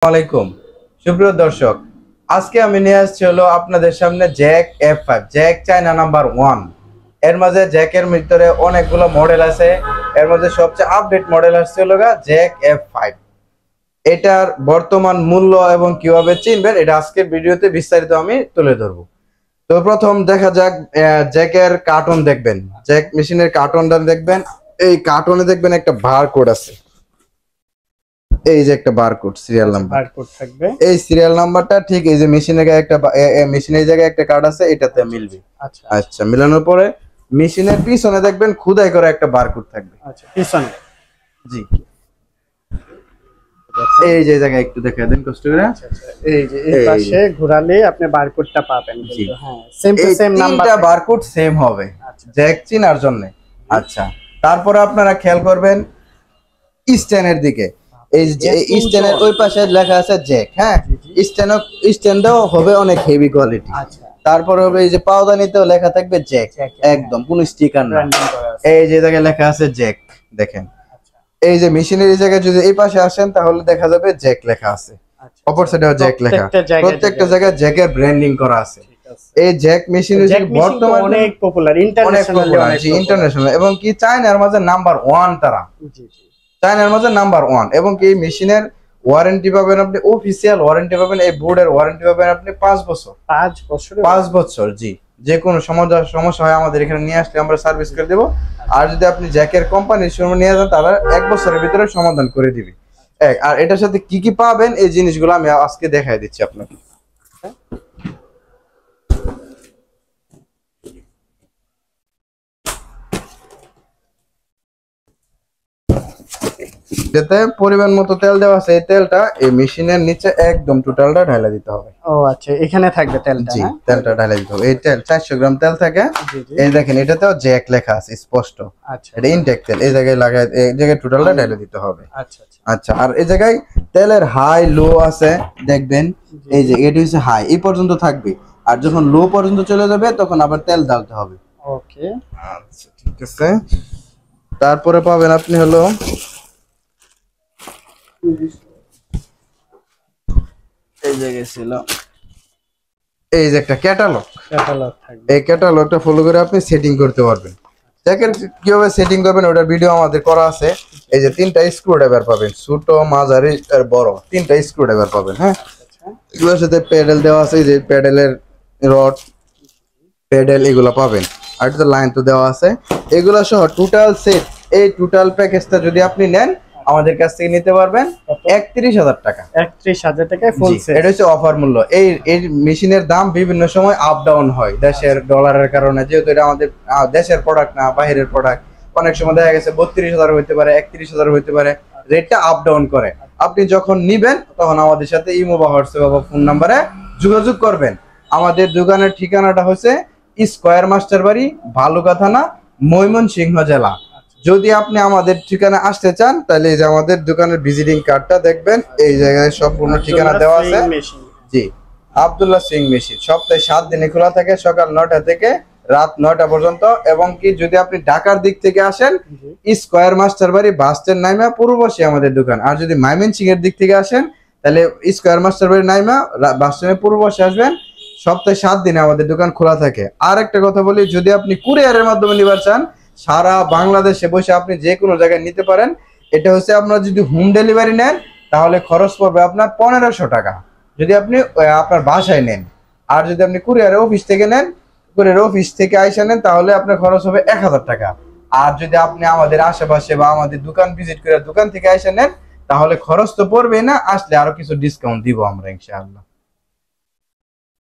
আলাইকুম সুপ্রিয় দর্শক, আজকে আমি নিয়ে আসছি হলো আপনাদের সামনে Jack F5 Jack China number 1। এর মাঝে জ্যাকের ভিতরে অনেকগুলো মডেল আছে। এর মধ্যে সবচেয়ে আপডেট মডেল আসছে হলো জ্যাক F5। এটার বর্তমান মূল্য এবং কিভাবে চিনবেন এটা আজকের ভিডিওতে বিস্তারিত আমি তুলে ধরবো। তো প্রথম দেখা যাক জ্যাকের কার্টন দেখবেন, জ্যাক মেশিনের কার্টনটা দেখবেন। এই কার্টনে দেখবেন একটা বারকোড আছে, এই যে একটা বারকোড সিরিয়াল নাম্বার বারকোড থাকবে। এই সিরিয়াল নাম্বারটা ঠিক এই যে মেশিনের গায়ে একটা মেশিনের জায়গায় একটা কার্ড আছে, এটাতে মিলবে। আচ্ছা মিলানোর পরে মেশিনের পিছনে দেখবেন খোদাই করা একটা বারকোড থাকবে। আচ্ছা পিছনে জি এই যে জায়গায় একটু দেখায় দেন কষ্ট করে। আচ্ছা এই যে এই পাশে ঘোরালে আপনি বারকোডটা পাবেন। কিন্তু হ্যাঁ সেম টু সেম নাম্বার, তিনটা বারকোড সেম হবে জ্যাক চিনার জন্য। আচ্ছা তারপরে আপনারা খেয়াল করবেন স্ট্যান্ডের দিকে, এই যে স্ট্যান্ডের ওই পাশে লেখা আছে জ্যাক। হ্যাঁ স্ট্যান্ডও হবে অনেক হেভি কোয়ালিটি। আচ্ছা তারপর হবে এই যে পাওদানিতেও লেখা থাকবে জ্যাক, একদম কোনো স্টিকার না। এই যে জায়গায় লেখা আছে জ্যাক দেখেন। এই যে মেশিনের এই জায়গায় যদি এই পাশে আসেন তাহলে দেখা যাবে জ্যাক লেখা আছে, অপর সাইডেও জ্যাক লেখা, প্রত্যেকটা জায়গায় জ্যাকের ব্র্যান্ডিং করা আছে। এই জ্যাক মেশিন বর্তমানে অনেক পপুলার, ইন্টারন্যাশনাল এবং কি চায়নার মাঝে নাম্বার 1 তারা। চায়নার মাঝে নাম্বার 1 এবং কি মেশিনের ওয়ারেন্টি পাবেন আপনি, অফিসিয়াল ওয়ারেন্টি পাবেন, এই বোর্ডের ওয়ারেন্টি পাবেন আপনি 5 বছর। 5 বছর জি। যে কোনো সমস্যা হয় আমাদের এখানে নিয়ে আসলে আমরা সার্ভিস করে দেব। আর যদি আপনি জ্যাকের কোম্পানির শোরুমে নিয়ে যান তারা 1 বছরের ভিতরে সমাধান করে দিবে। আর এটার সাথে কি কি পাবেন এই জিনিসগুলো আমি আজকে দেখাই দিচ্ছি আপনাকে। যেতে পরিমাণ মতো তেল দেওয়া আছে, এই তেলটা এই মেশিনের নিচে একদম টোটালটা ঢালা দিতে হবে। ও আচ্ছা এখানে থাকবে তেলটা। জি তেলটা ঢালা দিতে হবে। এই তেল 400 গ্রাম তেল থাকে। এই দেখেন এটাতেও জ্যাক লেখা আছে স্পষ্ট। আচ্ছা এটা ইনটেক তেল, এই জায়গায় লাগায় এই জায়গায় টোটালটা ঢালা দিতে হবে। আচ্ছা আচ্ছা আর এই জায়গায় তেলের হাই লো আছে দেখবেন, এই যে এটা হচ্ছে হাই এই পর্যন্ত থাকবে, আর যখন লো পর্যন্ত চলে যাবে তখন আবার তেল ঢালতে হবে। ওকে আচ্ছা ঠিক আছে। তারপরে পাবেন আপনি হলো এই জায়গায় ছিল এই যে একটা ক্যাটালগ থাকবে। এই ক্যাটালগটা ফলো করে আপনি সেটিং করতে পারবেন। জ্যাকের কিভাবে সেটিং করবেন ওটার ভিডিও আমাদের করা আছে। এই যে 3টা স্ক্রু ড্রাইভার পাবেন, ছোট মাঝারি আর বড় 3টা স্ক্রু ড্রাইভার পাবেন। হ্যাঁ এগুলোর সাথে প্যাডেল দেওয়া আছে, এই যে প্যাডেলের রড প্যাডেল এগুলো পাবেন। আর তো লাইন তো দেওয়া আছে, এগুলো সহ টোটাল সেট। এই টোটাল প্যাকেজটা যদি আপনি নেন আমাদের কাছ থেকে নিতে পারবেন 31,000 টাকা। 31,000 টাকায় ফুল সেট। এটা হচ্ছে অফার মূল্য। এই মেশিনের দাম বিভিন্ন সময় আপ ডাউন হয় দেশের ডলারের কারণে, যেহেতু এটা আমাদের দেশের প্রোডাক্ট না বাইরের প্রোডাক্ট। অনেক সময় দেখা গেছে 32,000 হইতে পারে, 31,000 হইতে পারে, রেটটা আপ ডাউন করে। আপনি যখন নিবেন তখন আমাদের সাথে ইমো বা হোয়াটসঅ্যাপ বা ফোন নাম্বারে যোগাযোগ করবেন। আমাদের দোকানের ঠিকানাটা হচ্ছে স্কয়ার মাস্টার বাড়ি, ভালুকা থানা, ময়মনসিংহ জেলা। যদি আপনি আমাদের ঠিকানা আসতে চান তাহলে এই যে আমাদের দোকানের ভিজিটিং কার্ডটা দেখবেন, এই জায়গায় সম্পূর্ণ ঠিকানা দেওয়া আছে। জি আব্দুল্লাহ সিং মেশিন সপ্তাহে 7 দিনে খোলা থাকে, সকাল 9টা থেকে রাত 9টা পর্যন্ত। এবং কি যদি আপনি ঢাকার দিক থেকে আসেন স্কয়ার মাস্টার বাড়ি বাস স্ট্যান্ড নাইমা পূর্ব পাশে আমাদের দোকান। আর যদি ময়মনসিংহ এর দিক থেকে আসেন তাহলে স্কয়ার মাস্টার বাড়ি নাইমা বাস স্ট্যান্ডের পূর্ব পাশে আসবেন। সপ্তাহে 7 দিনে আমাদের দোকান খোলা থাকে। আর একটা কথা বলি, যদি আপনি কুরিয়ারের মাধ্যমে নিবার চান সারা বাংলাদেশে বসে আপনি যে কোনো জায়গায় নিতে পারেন। এটা হচ্ছে আপনারা যদি হোম ডেলিভারি নেন তাহলে খরচ পড়বে আপনার 1500 টাকা যদি আপনি আপনার বাসায় নেন। আর যদি আপনি কুরিয়ারের অফিস থেকে নেন, কুরিয়ারের অফিস থেকে আইসা নেন তাহলে আপনার খরচ হবে 1000 টাকা। আর যদি আপনি আমাদের আশেপাশে বা আমাদের দোকান ভিজিট করে দোকান থেকে আইসা নেন তাহলে খরচ তো পড়বে না, আসলে আরো কিছু ডিসকাউন্ট দিব আমরা ইনশাআল্লাহ।